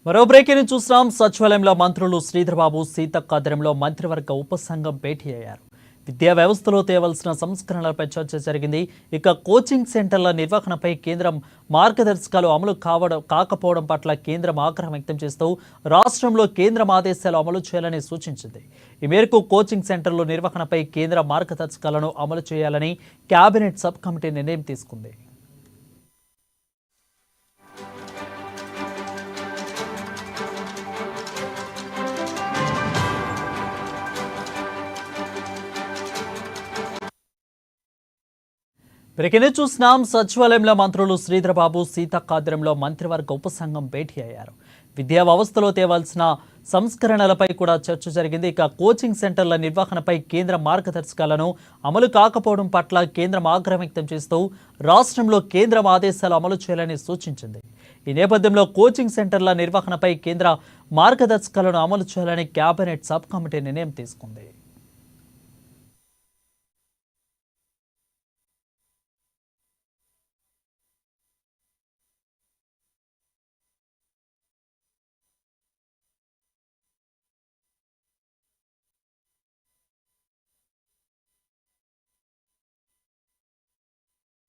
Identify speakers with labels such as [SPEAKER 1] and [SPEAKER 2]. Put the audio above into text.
[SPEAKER 1] మరో బ్రేకింగ్ చూస్తున్నాం. సచివాలయంలో మంత్రులు శ్రీధర్బాబు సీతక్క ఆధ్వర్యంలో మంత్రివర్గ ఉపసంఘం భేటీ అయ్యారు. విద్యా వ్యవస్థలో తేవలసిన సంస్కరణలపై చర్చ జరిగింది. ఇక కోచింగ్ సెంటర్ల నిర్వహణపై కేంద్రం మార్గదర్శకాలు అమలు కాకపోవడం పట్ల కేంద్రం ఆగ్రహం వ్యక్తం చేస్తూ రాష్ట్రంలో కేంద్రం ఆదేశాలు అమలు చేయాలని సూచించింది. ఈ మేరకు కోచింగ్ సెంటర్ల నిర్వహణపై కేంద్ర మార్గదర్శకాలను అమలు చేయాలని కేబినెట్ సబ్ కమిటీ నిర్ణయం తీసుకుంది. బ్రేకింగ్ చూస్తున్నాం. సచివాలయంలో మంత్రులు శ్రీధర్బాబు సీతక్క ఆధ్వర్యంలో మంత్రివర్గ ఉపసంఘం భేటీ అయ్యారు. విద్యా వ్యవస్థలో తేవాల్సిన సంస్కరణలపై కూడా చర్చ జరిగింది. ఇక కోచింగ్ సెంటర్ల నిర్వహణపై కేంద్ర మార్గదర్శకాలను అమలు కాకపోవడం పట్ల కేంద్రం ఆగ్రహం వ్యక్తం చేస్తూ రాష్ట్రంలో కేంద్రం ఆదేశాలు అమలు చేయాలని సూచించింది. ఈ నేపథ్యంలో కోచింగ్ సెంటర్ల నిర్వహణపై కేంద్ర మార్గదర్శకాలను అమలు చేయాలని కేబినెట్ సబ్ కమిటీ నిర్ణయం తీసుకుంది.